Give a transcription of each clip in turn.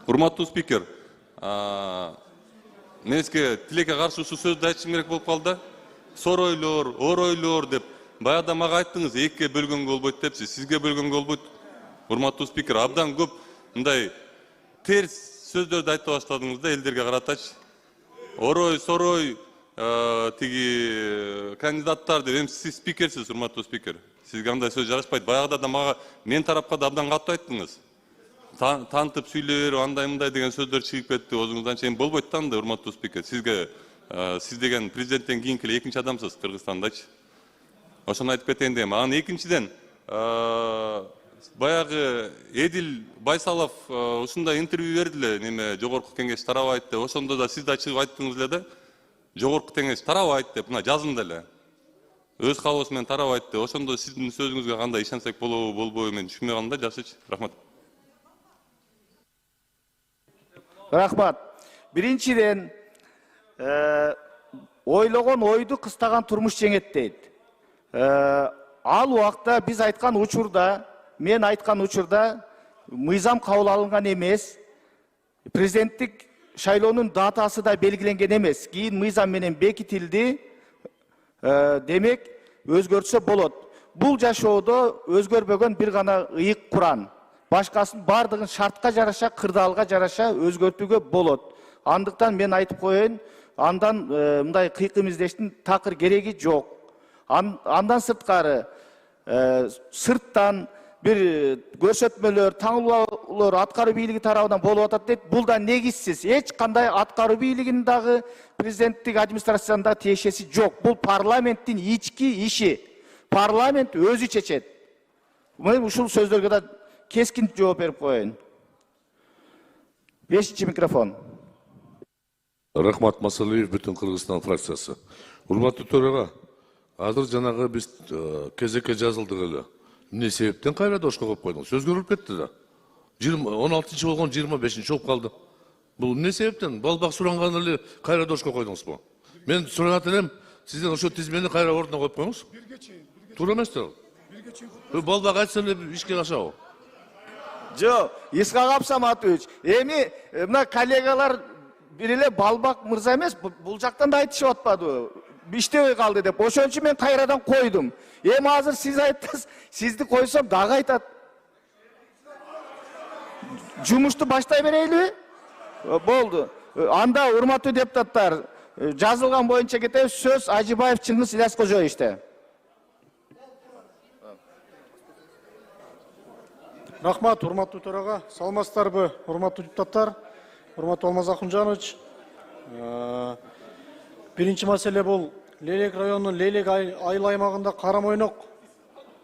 Урматтуу спикер, мен сизге тилекке каршы ушул сөздү айтышым керек болуп калды. Соройлор, оройлор деп баягыда мага айттыңыз, экиге бөлгөнгө болбойт депсиз, сизге бөлгөнгө болбойт. Урматтуу спикер, абдан көп мындай терс сөздөрдү айта баштадыңыз да элдерге каратачы. Орой, сорой, тиги кандидаттар деп, эми сиз спикерсиз, урматтуу спикер. Сизге андай сөз жарашпайт. Баягыда да мага мен тарапка да абдан катуу айттыңыз. Тантып сүйлөй берип, андай мындай деген сөздөр чыгып кетти. Өзүңүздөн чейин болбойт да анда, урматтуу спикер. Сизге сиз деген президенттен кийинки эле экинчи адамсыз Кыргызстандачы. Ошону айтып кетейин дейм. Анан экинчиден, баягы Эдил Байсалов ушундай интервью берди эле, неме жогорку кеңеш тарабайт деп. Ошондо да сиз да чыгып айттыңыз эле да. Жогорку кеңеш тарабайт деп, мына жазында эле. Өз калыбы менен тарабайт деп. Ошондо сиздин сөзүңүзгө кандай ишенсек болобу, болбойбу мен түшүнбөй калдым да, жакшычы. Рахмат. Рахмат. Биринчиден, ойлогон ойду кыстаган турмуш жеңет дейт. Ал убакта биз айткан учурда, мен айткан учурда мыйзам кабыл алынган эмес, президенттик шайлоонун датасы да белгиленген эмес. Кийин мыйзам менен бекитилди, демек өзгөртсө болот. Бул жашоодо өзгөрбөгөн бир гана ыйык Куран. Башкасын бардыгын шартка жараша, кырдаалга жараша өзгөртүүгө болот. Андыктан мен айтып коеюн, андан мындай кыйкым издештин такыр кереги жок. Андан сырткары, сырттан бир көрсөтмөлөр, таңылуулар аткаруу бийлиги тарабынан болуп атат дейт. Бул да негизсиз. Эч кандай аткаруу бийлигинин дагы президенттик администрациянын да тиешеси жок. Бул парламенттин ички иши. Парламент өзү чечет. Мен ушул сөздөргө да кескин жооп берип коеюн. 5-чи микрофон. Рахмат Масалиев, бүтүн Кыргызстан фракциясы. Урматтуу төрага, азыр жанагы биз кезекке жазылдык эле. Эмне себептен кайра дошко коюп койдуңуз? Өзгөрүлүп кетти да. 16-чы болгон 25-чи болуп калды. Бул эмне себептен? Балбак суранган эле кайра дошко койдуңузбу? Мен сурап элем, сизден ошо тизмени кайра ордуна коюп коюңуз. Туура эмес да. Балбак айтса эле ишке ашабы? Жок, Исхак Абсаматович, эми мына коллегалар бир эле Балбак мырза эмес, бул жактан да айтышып атпадыбы? Иштебей калды деп. Ошон үчүн мен кайрадан койдум. Эми азыр сиз айттыңыз, сизди койсом дагы айтат. Жумушту баштай берейлиби? Болду. Анда урматтуу депутаттар, жазылган боюнча кетебиз. Сөз Ажибаев Чыңгыз Ильяскожоевичте. Рахмат, урматтуу төрага. Саламатсыздарбы, урматтуу депутаттар, урматтуу Алмаз Акунжанович. Биринчи маселе бул Лелек районунун Лелек айыл аймагында Карамойнок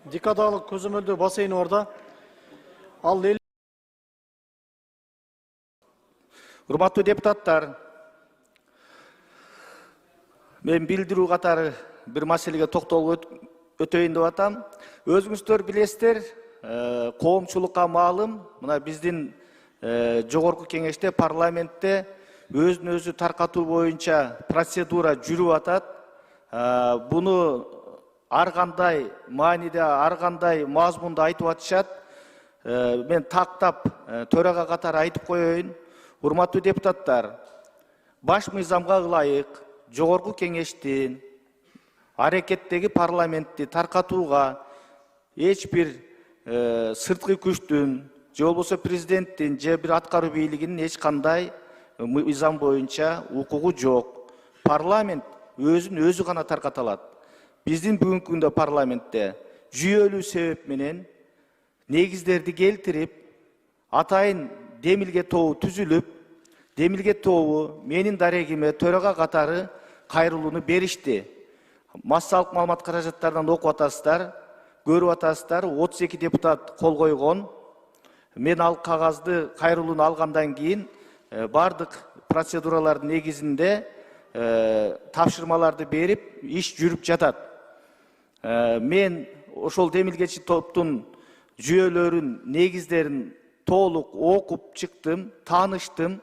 декадалык көзөмөлдөө бассейни бар да. Ал Урматтуу депутаттар, мен билдирүү катары бир маселеге токтолуп өтөйүн деп атам. Өзүңүздөр билесиздер, коомчулукка маалым, мына биздин жогорку кеңеште, парламентте өзүн өзү таркатуу боюнча процедура жүрүп атат. Буну ар кандай мааниде, ар кандай мазмунда айтып атышат. Мен тактап төрага катары айтып коеюн. Урматтуу депутаттар, баш мыйзамга ылайык жогорку кеңештин аракеттеги парламентти таркатууга эч бир сырткы күчтүн же болбосо президенттин же бир аткаруу бийлигинин эч кандай мыйзам боюнча укугу жок. Парламент өзүн өзү гана тарката алат. Биздин бүгүнкү күндө парламентте жүйөлүү себеп менен негиздерди келтирип, атайын демилге тобу түзүлүп, демилге тобу менин дарегиме төрага катары кайрылууну беришти. Массалык маалымат каражаттарынан окуп атасыздар, көрүп атасыздар, 32 депутат кол койгон. Мен ал кагазды кайрылууну алгандан кийин бардык процедуралардын негизинде тапшырмаларды берип, иш жүрүп жатат. Мен ошол демилгечи топтун жүйөлөрүн, негиздерин толук окуп чыктым, тааныштым.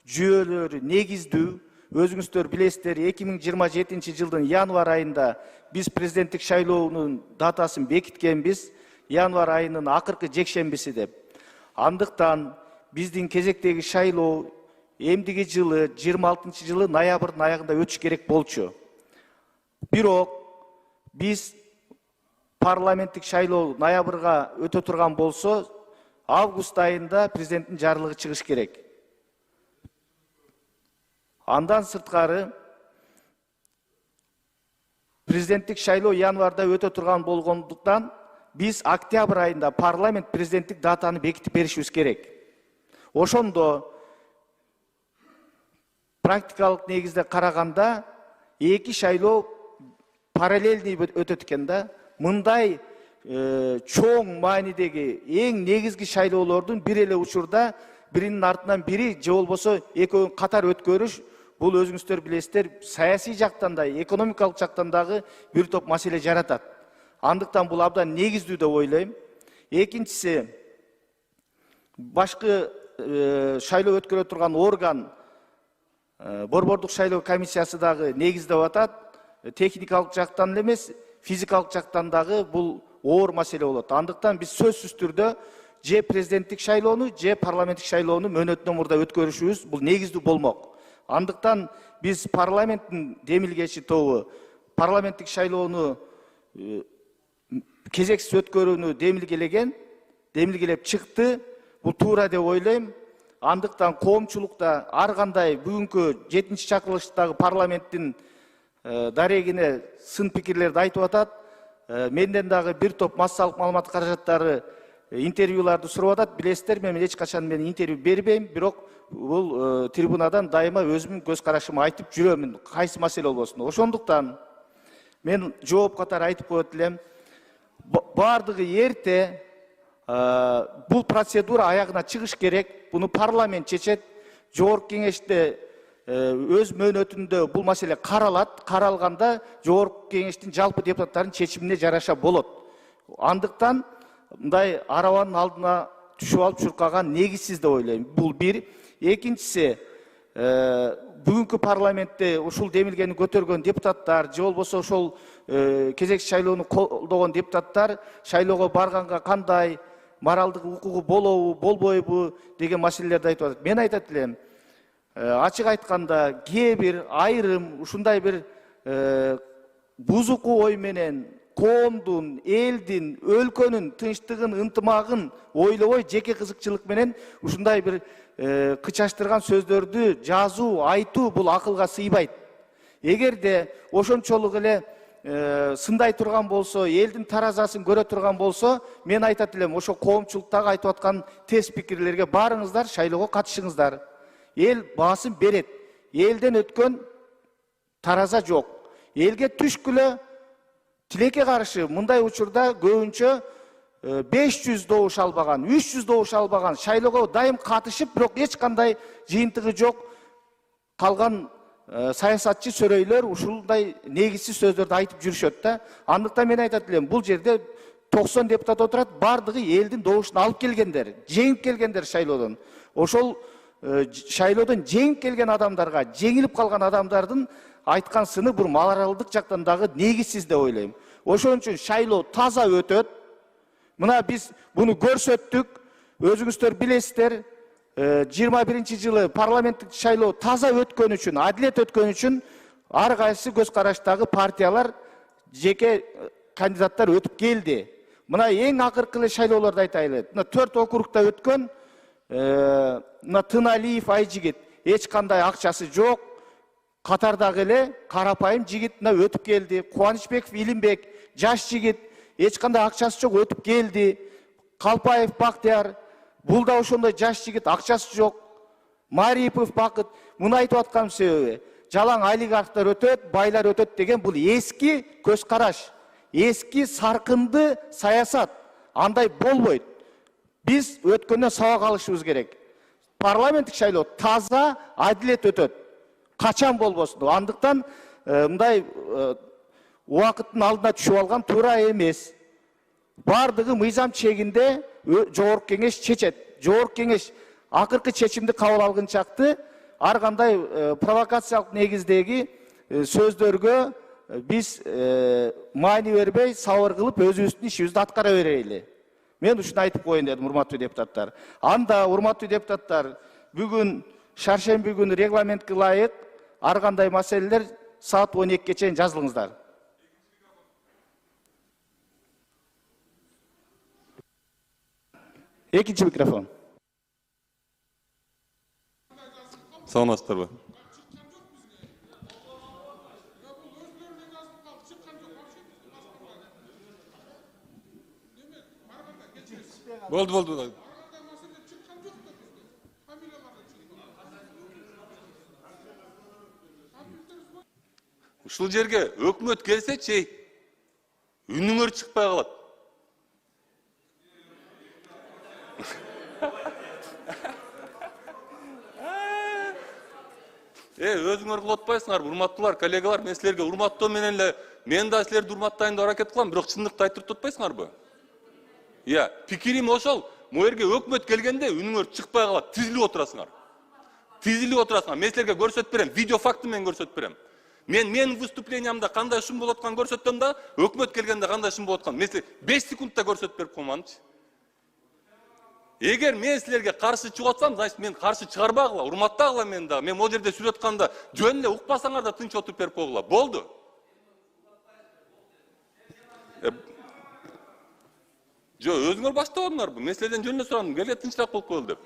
Жүйөлөрү негиздүү. Өзүңүздөр билесиздер, 2027 жылдын январь айында биз президенттик шайлоонун датасын бекиткенбиз. Январь айынын акыркы жекшембиси деп. Андыктан биздин кезектеги шайлоо эмдиги жылы 26-жылы ноябрдын аягында өтүш керек болчу. Бирок биз парламенттик шайлоо ноябрга өтө турган болсо, август айында президенттин жарлыгы чыгыш керек. Андан сырткары президенттик шайлоо январда өтө турган болгондуктан биз октябрь айында парламент президенттик датаны бекитип беришибиз керек. Ошондо практикалык негизде караганда эки шайлоо параллельный өтөт экен да. Мындай чоң маанидеги эң негизги шайлоолордун бир эле учурда биринин артынан бири же болбосо экөөнүн катар өткөрүш, бул өзүңүздөр билесиздер, саясий жактан да, экономикалык жактан дагы бир топ маселе жаратат. Андыктан бул абдан негиздүү деп ойлойм. Экинчиси, башкы шайлоо өткөрө турган орган, борбордук шайлоо комиссиясы дагы негиздеп атат. Техникалык жактан эле эмес, физикалык жактан дагы бул оор маселе болот. Андыктан биз сөзсүз түрдө же президенттик шайлоону, же парламенттик шайлоону мөөнөтүнөн мурда өткөрүшүбүз бул негиздүү болмок. Андыктан биз парламенттин демилгечи тобу парламенттик шайлоону кезексиз өткөрүүнү демилгелеп чыкты. Бул туура деп ойлойм. Андыктан коомчулукта ар кандай бүгүнкү 7-чакырылыштагы парламенттин дарегине сын пикирлерди айтып атат. Менден дагы бир топ массалык маалымат каражаттары интервьюларды сурап атат. Билесиздер, мен эч качан интервью бербейм, бирок бул трибунадан дайыма өзүмдүн көз карашымды айтып жүрөмүн, кайсы маселе болбосун. Ошондуктан мен жооп катары айтып коет элем. Бардыгы эрте бул процедура аягына чыгыш керек. Буну парламент чечет. Жогорку кеңеште өз мөөнөтүндө бул маселе каралат. Каралганда жогорку кеңештин жалпы депутаттардын чечимине жараша болот. Андыктан мындай арабанын алдына түшүп алып чуркаган негизсиз деп ойлойм. Бул бир. Экинчиси, бүгүнкү парламентте ушул демилгени көтөргөн депутаттар, же болбосо ошол кезекчи шайлоону колдогон депутаттар шайлоого барганга кандай моралдык укугу болобу, болбойбу деген маселелерди айтып атат. Мен айтат элем, ачык айтканда кээ бир айрым ушундай бир бузуку ой менен коомдун, элдин, өлкөнүн тынчтыгын, ынтымагын ойлобой, жеке кызыкчылык менен ушундай бир кычаштырган сөздөрдү жазуу, айтуу бул акылга сыйбайт. Эгерде ошончолук эле сындай турган болсо, элдин таразасын көрө турган болсо, мен айтат элем, ошо коомчулуктагы айтып аткан тез пикирлерге барыңыздар, шайлоого катышыңыздар. Эл баасын берет. Элден өткөн тараза жок. Элге түшкүлө тилекке каршы мындай учурда көбүнчө 500 добуш албаган, 300 добуш албаган шайлоого дайым катышып, бирок эч кандай жыйынтыгы жок калган саясатчы сөрөйлөр ушундай негизсиз сөздөрдү айтып жүрүшөт да. Андыктан мен айтат элем, бул жерде 90 депутат отурат, бардыгы элдин добушун алып келгендер, жеңип келгендер шайлоодон. Ошол шайлоодон жеңип келген адамдарга, жеңилип калган адамдардын айткан сыны бул моралдык жактан дагы негизсиз деп ойлойм. Ошон үчүн шайлоо таза өтөт. Мына биз буну көрсөттүк. Өзүңүздөр билесиздер, 21-жылы парламенттик шайлоо таза өткөн үчүн, адилет өткөн үчүн ар кайсы көз караштагы партиялар, жеке кандидаттар өтүп келди. Мына эң акыркы эле шайлоолорду айтайлы. Мына 4 округда өткөн, мына Тыналиев Айжигит эч кандай акчасы жок, катардагы эле карапайым жигит мына өтүп келди. Кубанычбеков Илимбек жаш жигит, эч кандай акчасы жок, өтүп келди. Калпаев Бактияр, бул да ошондой жаш жигит, акчасы жок. Марипов Бакыт, муну айтып аткан себеби, жалаң олигархтар өтөт, байлар өтөт деген бул эски көз караш, эски саркынды саясат. Андай болбойт. Биз өткөндөн сабак алышыбыз керек. Парламенттик шайлоо таза, адилет өтөт. Качан болбосун. Андыктан мындай убакыттын алдына түшүп алган туура эмес. Бардыгы мыйзам чегинде жогорку кеңеш чечет. Жогорку кеңеш акыркы чечимди кабыл алгынчакты ар кандай провокациялык негиздеги сөздөргө биз маани бербей, сабыр кылып өзүбүздүн ишибизди аткара берели. Мен ушуну айтып коеюн дедим, урматтуу депутаттар. Анда, урматтуу депутаттар, бүгүн шаршемби күнү регламентке ылайык ар кандай маселелер саат 12-ге чейин жазылыңыздар. Экинчи микрофон. Саламатсыздарбы? Болду. Ушул жерге өкмөт келсе-чи, үнүңөр чыкпай калат. Өзүңөр кылып атпайсыңар, урматтуулар, коллегалар, мен силерге урматтоо менен эле мен да силерди урматтайын деп аракет кылам, бирок чындыкты айтып атпайсыңарбы? Пикирим ошол. Могу жерге өкмөт келгенде үнүңөр чыкпай калат, тизилип отурасыңар. Мен силерге көрсөтүп берем, видео факты менен көрсөтүп берем. Мен выступлениямда кандай шум болуп атканын көрсөттүм да, өкмөт келгенде кандай шум болуп атканын. Мен силерге 5 секундта көрсөтүп берип койманчы. Эгер мен силерге каршы чыгып атсам, значит мен каршы чыгарбагыла, урматтагыла мен да. Мен могу жерде сүйлөп атканда жөн эле укпасаңар да тынч отуруп берип койгула. Болду. Өзүңөр баштабадыңарбы? Мен силерден жөн эле сурадым, келе тынчыраак болуп коелу деп.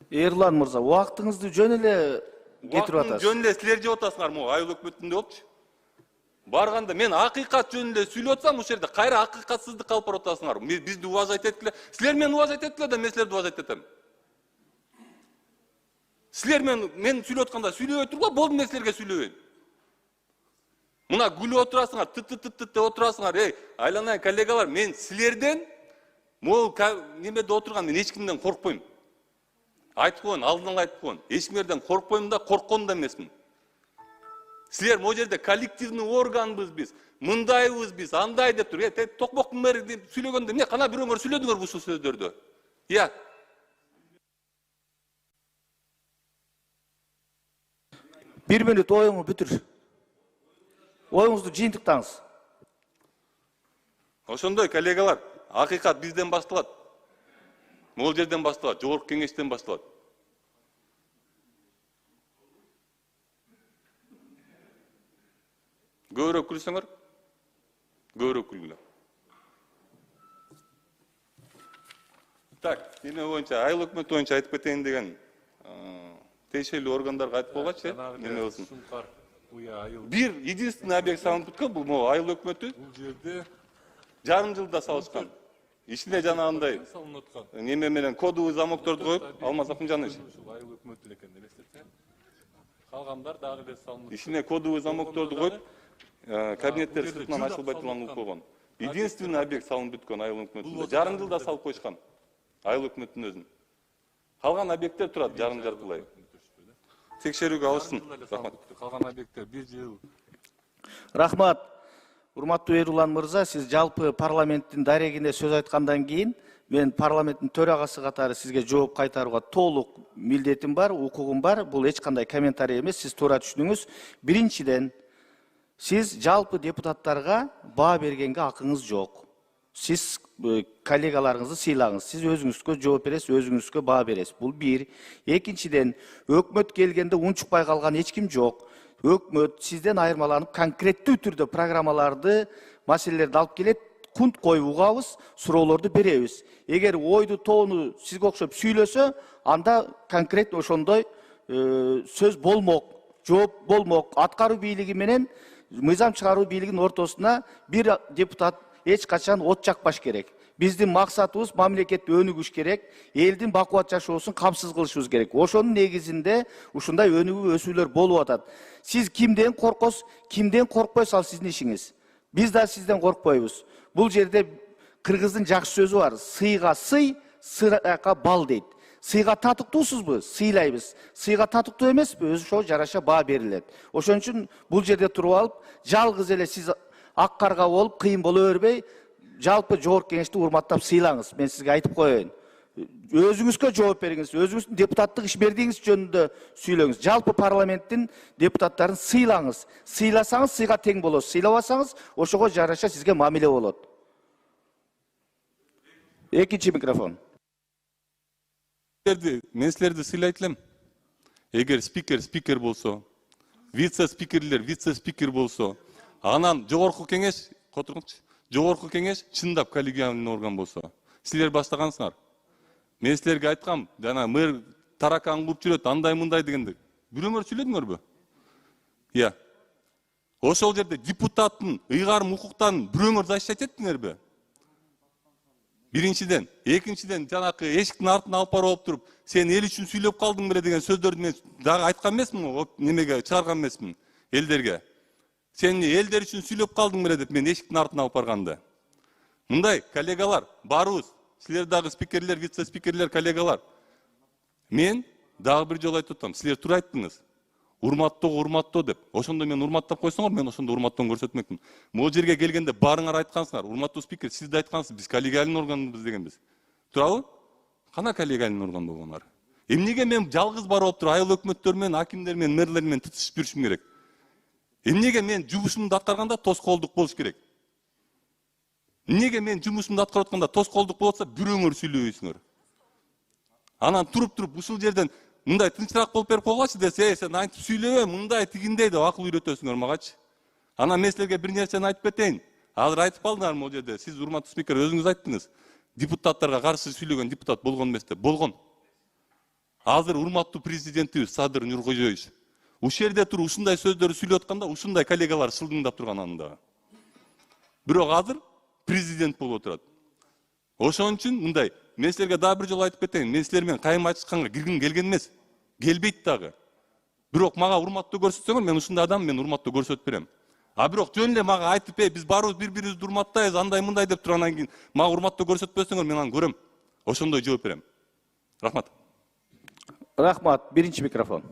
Эрлан мырза, убактыңызды жөн эле кетирип атасыз. Жөн эле силер жеп атасыңар, могу айыл өкмөтүндө болчу. Барганда мен акыйкат жөнүндө сүйлөп атсам, ошол жерде кайра акыйкатсыздыкка алып барып атасыңар. Бизди уважать эткиле. Силер мени уважать эткиле да, мен силерди уважать этем. Силер мен сүйлөп атканда сүйлөбөй тургула, болду, мен силерге сүйлөбөйм. Мына күлүп отурасыңар, тыт деп отурасыңар. Айланайын коллегалар, мен силерден могу немеде отурган мен эч кимден коркпойм. Айтып коеюн, алдынан айтып коеюн. Эч кимден коркпойм да, корккон да эмесмин. Силер могу жерде коллективный органбыз биз, мындайбыз биз, андай деп тур. Токмоктун мэри деп сүйлөгөндө эмне кана бирөөңөр сүйлөдүңөр ушул сөздөрдү? 1 мүнөт оюңду бүтүр. Оюңузду жыйынтыктаңыз. Ошондой коллегалар, акыйкат бизден башталат. Могул жерден башталат, жогорку кеңештен башталат. Көбүрөөк күлсөңөр, көбүрөөк күлгүлө. Так, эме боюнча, айыл өкмөтү боюнча айтып кетейин деген тиешелүү органдарга айтып койгочу, эме болсун. Бир единственный объект салынып бүткөн, бул могу айыл өкмөтү. Бул жерде жарым жылда салышкан. Ичине жанагындай неме менен кодовый замокторду коюп, Алмаз Акынжанович. Айыл өкмөтү экен элестетсе. Калгандар дагы эле салынып. Ичине кодовый замокторду коюп, кабинеттер сыртынан ачылбай турган ук койгон. Единственный объект салынып бүткөн айыл өкмөтүндө. Жарым жылда салып койышкан. Айыл өкмөтүнүн өзүн. Калган объекттер турат жарым жартылай. Текшерүүгө алышсын. Рахмат. Калган объекттер 1 жыл. Рахмат. Урматтуу Эрлан мырза, сиз жалпы парламенттин дарегине сөз айткандан кийин мен парламенттин төрагасы катары сизге жооп кайтарууга толук милдетим бар, укугум бар. Бул эч кандай комментарий эмес, сиз туура түшүнүңүз. Биринчиден, сиз жалпы депутаттарга баа бергенге акыңыз жок. Сиз коллегаларыңызды сыйлагыңыз. Сиз өзүңүзгө жооп бересиз, өзүңүзгө баа бересиз. Бул бир. Экинчиден, өкмөт келгенде унчукпай калган эч ким жок. Өкмөт сизден айырмаланып конкреттүү түрдө программаларды, маселелерди алып келет, кунт коюп угабыз, суроолорду беребиз. Эгер ойду тоону сизге окшоп сүйлөсө, анда конкрет ошондой сөз болмок, жооп болмок. Аткаруу бийлиги менен мыйзам чыгаруу бийлигинин ортосуна бир депутат эч качан от жакпаш керек. Биздин максатыбыз мамлекетти өнүгүш керек, элдин бакубат жашоосун камсыз кылышыбыз керек. Ошонун негизинде ушундай өнүгүү өсүүлөр болуп атат. Сиз кимден коркосуз, кимден коркпойсуз, ал сиздин ишиңиз. Биз да сизден коркпойбуз. Бул жерде кыргыздын жакшы сөзү бар. Сыйга сый, сыйга бал дейт. Сыйга татыктуусузбу? Сыйлайбыз. Сыйга татыктуу эмеспи? Ошого жараша баа берилет. Ошон үчүн бул жерде туруп алып, жалгыз эле сиз ак карга болуп, кыйын боло бербей, жалпы жогорку кеңешти урматтап сыйлаңыз. Мен сизге айтып коеюн. Өзүңүзгө жооп бериңиз, өзүңүздүн депутаттык ишмердигиңиз жөнүндө сүйлөңүз. Жалпы парламенттин депутаттарын сыйлаңыз. Сыйласаңыз сыйга тең болосуз. Сыйлабасаңыз ошого жараша сизге мамиле болот. Экинчи микрофон. Мен силерди сыйлайт элем. Эгер спикер болсо, вице спикер болсо, анан жогорку кеңеш, отуруңчу. Жогорку кеңеш чындап коллегиальный орган болсо. Силер баштагансыңар. Мен силерге айткам, жана мэр таракан куруп жүрөт, андай мындай дегенди. Бирөөңөр сүйлөдүңөрбү? Иә. Ошол жерде депутаттын ыйгарым укуктарын бирөөңөр защищать эттиңерби? Биринчиден, экинчиден жанакы эшиктин артына алып барып туруп, сен эл үчүн сүйлөп калдың беле деген сөздөрдү мен дагы айткан эмесмин, немеге чыгарган эмесмин элдерге. Сен элдер үчүн сүйлөп калдың беле деп мен эшиктин артына алып барганда. Мындай коллегалар барыбыз, силер дагы спикерлер, вице спикерлер, коллегалар. Мен дагы бир жолу айтып атам, силер туура айттыңыз. Урматтоо деп. Ошондо мен урматтап койсоңор, мен ошондо урматтоону көрсөтмөкмүн. Могу жерге келгенде барыңар айткансыңар, урматтуу спикер, сиз да айткансыз, биз коллегиальный органбыз дегенбиз. Туурабы? Кана коллегиальный орган болгондар? Эмнеге мен жалгыз барып туруп айыл өкмөттөр менен, акимдер менен, мэрлер менен тытышып жүрүшүм керек? Эмнеге мен жумушумду аткарганда тоскоолдук болуш керек? Эмнеге мен жумушумду аткарып атканда тоскоолдук болот болсо, бирөөңөр сүйлөбөйсүңөр? Анан туруп ушул жерден мындай тынчыраак болуп берип койгочу десе, сен айтып сүйлөбө, мындай тигиндей деп акыл үйрөтөсүңөр магачы. Анан мен силерге бир нерсени айтып кетейин. Азыр айтып калдыңар могу жерде. Сиз урматтуу спикер өзүңүз айттыңыз. Депутаттарга каршы сүйлөгөн депутат болгон эмес деп. Болгон. Азыр урматтуу президентибиз Садыр Нуркожоевич ушул жерде туруп ушундай сөздөрдү сүйлөп атканда, ушундай коллегалар шылдыңдап турган анында. Бирок азыр президент болуп отурат. Ошон үчүн мындай, мен силерге дагы бир жолу айтып кетейин. Мен силер менен кайым айтышканга киргим келген эмес. Келбейт дагы. Бирок мага урматтуу көрсөтсөңөр, мен ушундай адам, мен урматтуу көрсөтүп берем. А бирок жөн эле мага айтып, биз барыбыз бири-бирибизди урматтайбыз, андай мындай деп турандан кийин мага урматтуу көрсөтпөсөңөр, мен аны көрөм. Ошондой жооп берем. Рахмат. Рахмат. Биринчи микрофон.